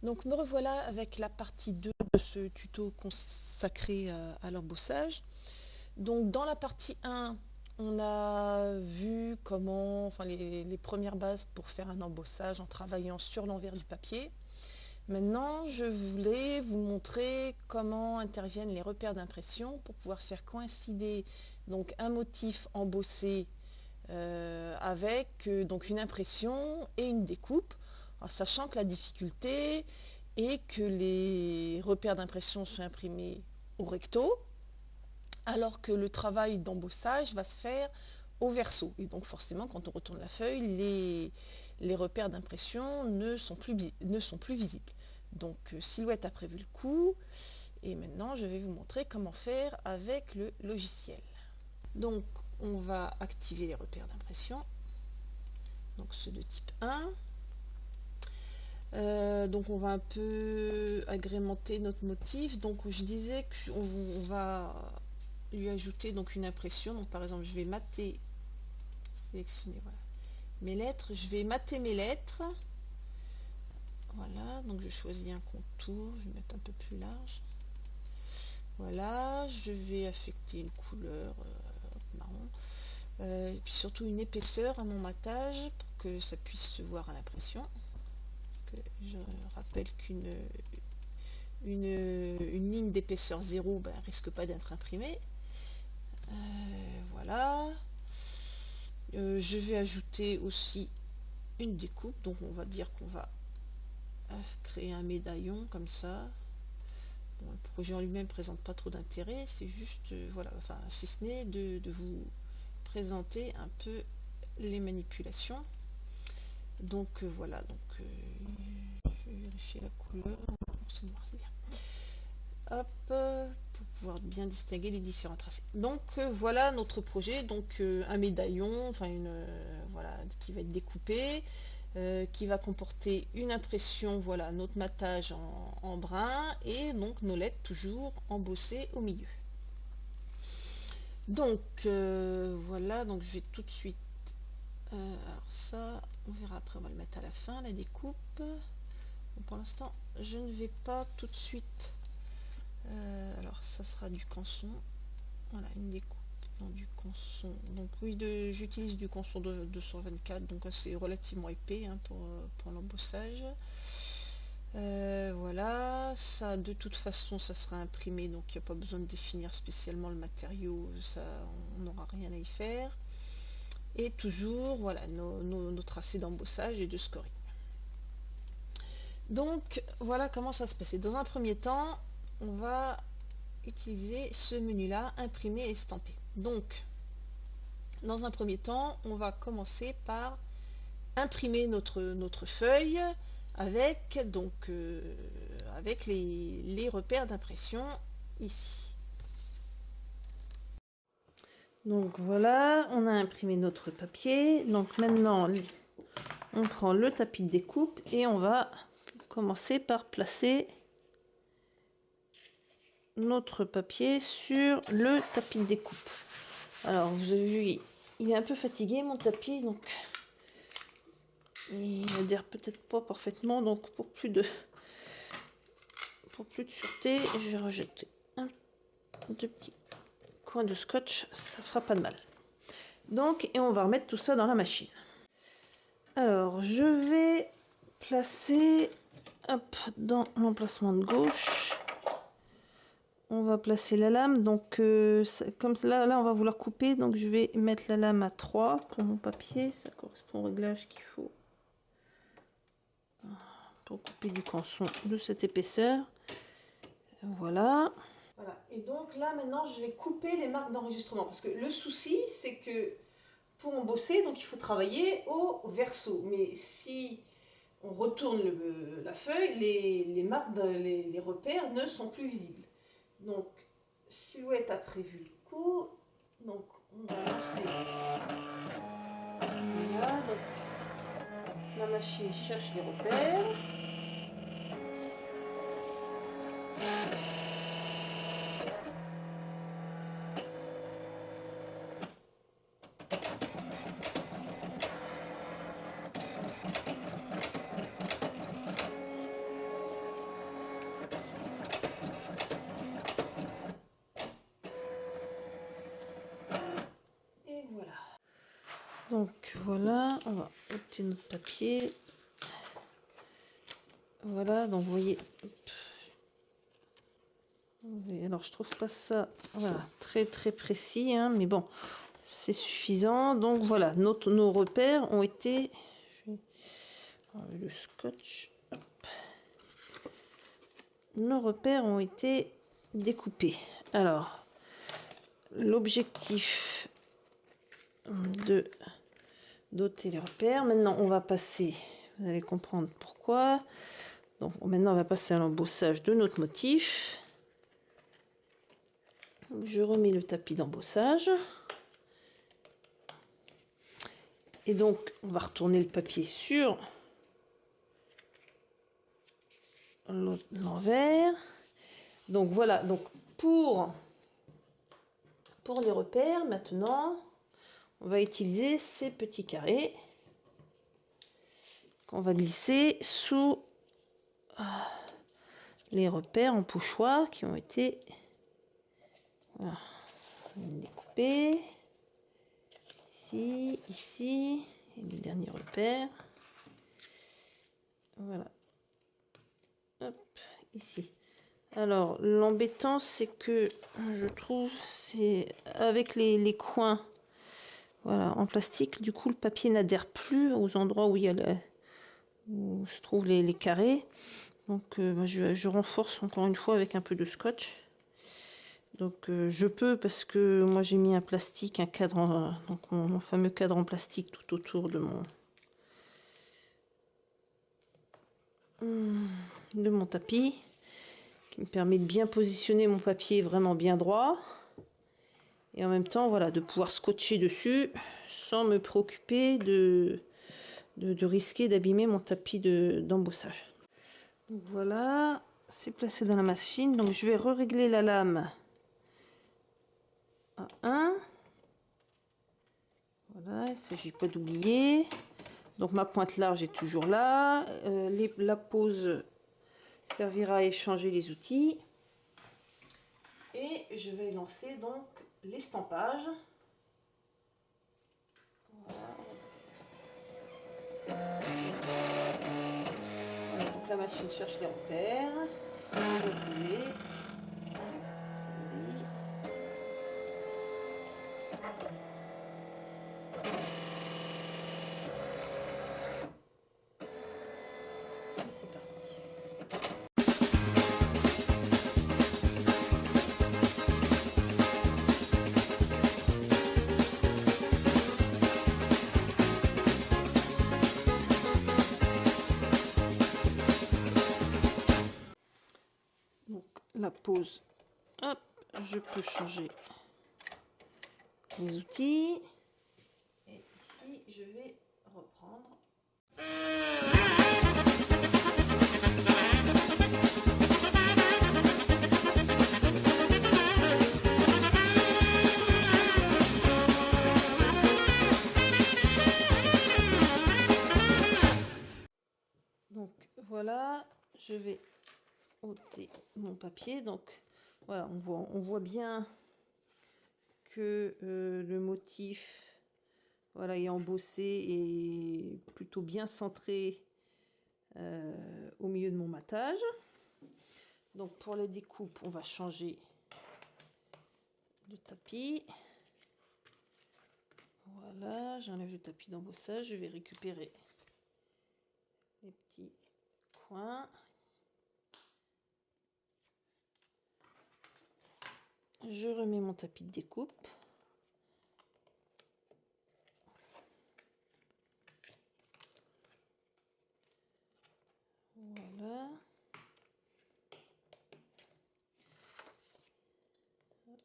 Donc me revoilà avec la partie 2 de ce tuto consacré à l'embossage. Donc dans la partie 1, on a vu comment, enfin les premières bases pour faire un embossage en travaillant sur l'envers du papier. Maintenant, je voulais vous montrer comment interviennent les repères d'impression pour pouvoir faire coïncider donc un motif embossé avec donc une impression et une découpe, en sachant que la difficulté est que les repères d'impression sont imprimés au recto, alors que le travail d'embossage va se faire au verso. Et donc forcément, quand on retourne la feuille, les repères d'impression ne sont plus visibles. Donc Silhouette a prévu le coup, et maintenant je vais vous montrer comment faire avec le logiciel. Donc on va activer les repères d'impression, donc ceux de type 1. Donc on va un peu agrémenter notre motif. Donc je disais qu'on va lui ajouter donc une impression. Donc par exemple je vais sélectionner voilà, mes lettres. Je vais mater mes lettres. Voilà, donc je choisis un contour, je vais mettre un peu plus large. Voilà, je vais affecter une couleur marron. Et puis surtout une épaisseur à mon matage pour que ça puisse se voir à l'impression. Je rappelle une ligne d'épaisseur 0 risque pas d'être imprimée. Voilà. Je vais ajouter aussi une découpe, donc on va dire qu'on va créer un médaillon comme ça. Bon, le projet en lui-même présente pas trop d'intérêt, c'est juste voilà, enfin si ce n'est de vous présenter un peu les manipulations. Donc voilà, donc je vais vérifier la couleur. C'est noir, c'est bien. Hop, pour pouvoir bien distinguer les différents tracés. Donc voilà notre projet, donc un médaillon, enfin voilà, qui va être découpé, qui va comporter une impression, voilà, notre matage en brun et donc nos lettres toujours embossées au milieu. Donc voilà, donc je vais tout de suite, alors ça, on verra après, on va le mettre à la fin, la découpe. Bon, pour l'instant, je ne vais pas tout de suite. Alors ça sera du canson, voilà, une découpe dans du canson. Donc oui, j'utilise du canson de 224, donc c'est relativement épais hein, pour l'embossage. Voilà, ça de toute façon ça sera imprimé, donc il n'y a pas besoin de définir spécialement le matériau, ça on n'aura rien à y faire. Et toujours voilà nos tracés d'embossage et de scoring. Donc voilà comment ça se passe. Dans un premier temps, on va utiliser ce menu là, imprimer et estamper. Donc dans un premier temps, on va commencer par imprimer notre feuille avec donc avec les repères d'impression ici. Donc voilà, on a imprimé notre papier. Donc maintenant, on prend le tapis de découpe et on va commencer par placer notre papier sur le tapis de découpe. Alors vous avez vu, il est un peu fatigué mon tapis, donc il adhère peut-être pas parfaitement, donc pour plus de sûreté, je vais rajouter deux petits coins de scotch, ça fera pas de mal. Donc, et on va remettre tout ça dans la machine. Alors, je vais placer dans l'emplacement de gauche. On va placer la lame, donc comme là on va vouloir couper, donc je vais mettre la lame à 3 pour mon papier, ça correspond au réglage qu'il faut pour couper du canson de cette épaisseur. Voilà. Voilà. Et donc là maintenant je vais couper les marques d'enregistrement parce que le souci c'est que pour embosser donc il faut travailler au verso, mais si on retourne la feuille, les marques, les repères ne sont plus visibles. Donc Silhouette a prévu le coup, donc on va lancer. Voilà, donc la machine cherche les repères. Donc voilà, on va ôter notre papier. Voilà, donc vous voyez. Alors je trouve pas ça voilà, très très précis, hein, mais bon, c'est suffisant. Donc voilà, nos repères ont été. Je vais enlever le scotch. Hop. Nos repères ont été découpés. Alors, l'objectif d'ôter les repères. Maintenant, on va passer. Vous allez comprendre pourquoi. Donc maintenant, on va passer à l'embossage de notre motif. Je remets le tapis d'embossage. Et donc, on va retourner le papier sur l'envers. Donc voilà, donc pour les repères, maintenant, on va utiliser ces petits carrés qu'on va glisser sous les repères en pochoir qui ont été voilà, découpés. Ici, ici, et le dernier repère. Voilà. Hop, ici. Alors, l'embêtant, c'est que je trouve, c'est avec les coins voilà, en plastique, du coup, le papier n'adhère plus aux endroits où il y a où se trouvent les carrés. Donc, je renforce encore une fois avec un peu de scotch. Donc, je peux parce que moi, j'ai mis un plastique, un cadre, donc mon fameux cadre en plastique tout autour de mon tapis, qui me permet de bien positionner mon papier vraiment bien droit. Et en même temps, voilà, de pouvoir scotcher dessus sans me préoccuper de risquer d'abîmer mon tapis d'embossage. Donc voilà, c'est placé dans la machine. Donc je vais régler la lame à 1. Voilà, il ne s'agit pas d'oublier. Donc ma pointe large est toujours là. La pose servira à échanger les outils. Et je vais lancer donc l'estampage. Voilà. Donc la machine cherche les repères. Retrouver. Et c'est parti. Donc la pose, hop, je peux changer les outils. Et ici, je vais reprendre. Donc voilà, je vais ôter mon papier. Donc voilà, on voit bien que le motif voilà, est embossé et plutôt bien centré au milieu de mon matage. Donc pour les découpes, on va changer de tapis. Voilà, j'enlève le tapis d'embossage, je vais récupérer les petits coins. Je remets mon tapis de découpe. Voilà. Hop.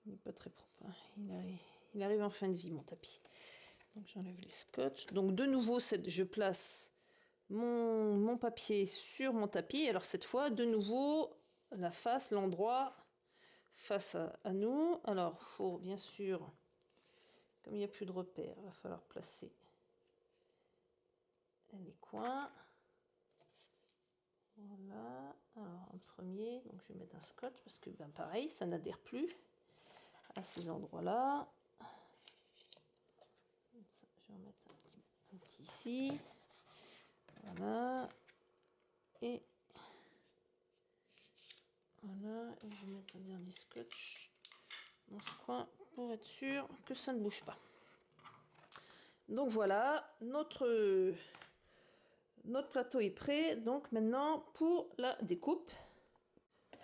Il n'est pas très propre. Hein. Il arrive en fin de vie, mon tapis. Donc j'enlève les scotch. Donc de nouveau, je place mon papier sur mon tapis. Alors cette fois, de nouveau, la face, l'endroit face à nous. Alors, il faut bien sûr, comme il n'y a plus de repères, il va falloir placer les coins. Voilà. Alors, en premier, donc je vais mettre un scotch parce que, ben, pareil, ça n'adhère plus. à ces endroits-là. Je vais en mettre un petit ici. Voilà. Et voilà. Et je vais mettre un dernier scotch dans ce coin pour être sûr que ça ne bouge pas. Donc voilà, notre plateau est prêt. Donc maintenant pour la découpe.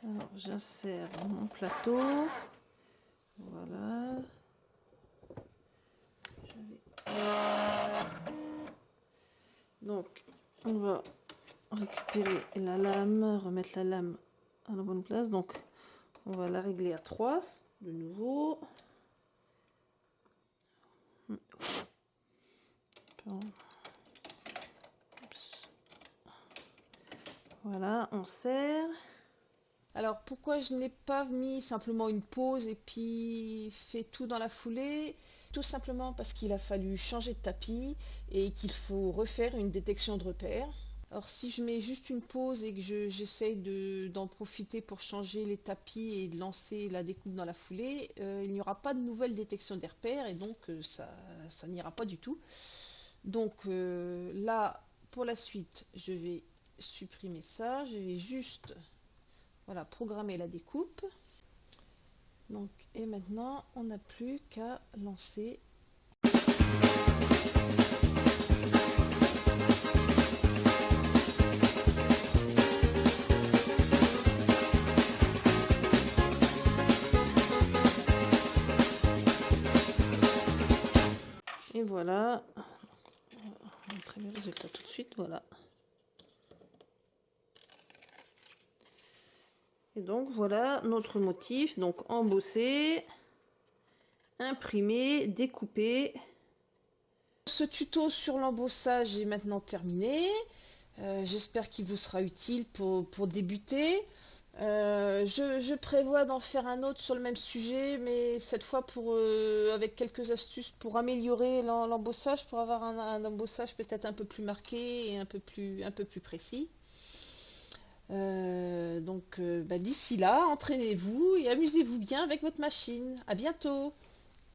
Alors j'insère mon plateau. Voilà. Donc on va récupérer la lame, remettre la lame à la bonne place. Donc on va la régler à 3 de nouveau. Voilà, on serre. Alors pourquoi je n'ai pas mis simplement une pause et puis fait tout dans la foulée? Tout simplement parce qu'il a fallu changer de tapis et qu'il faut refaire une détection de repère. Alors si je mets juste une pause et que j'essaye d'en profiter pour changer les tapis et de lancer la découpe dans la foulée, il n'y aura pas de nouvelle détection des repères et donc ça n'ira pas du tout. Donc là, pour la suite, je vais supprimer ça. Je vais juste voilà, programmer la découpe. Donc, et maintenant, on n'a plus qu'à lancer. Et voilà. On va montrer le résultat tout de suite. Voilà. Et donc voilà notre motif, donc embossé, imprimé, découpé. Ce tuto sur l'embossage est maintenant terminé. J'espère qu'il vous sera utile pour débuter. Je prévois d'en faire un autre sur le même sujet, mais cette fois avec quelques astuces pour améliorer l'embossage, pour avoir un embossage peut-être un peu plus marqué et un peu plus précis. Donc d'ici là, entraînez-vous et amusez-vous bien avec votre machine. À bientôt!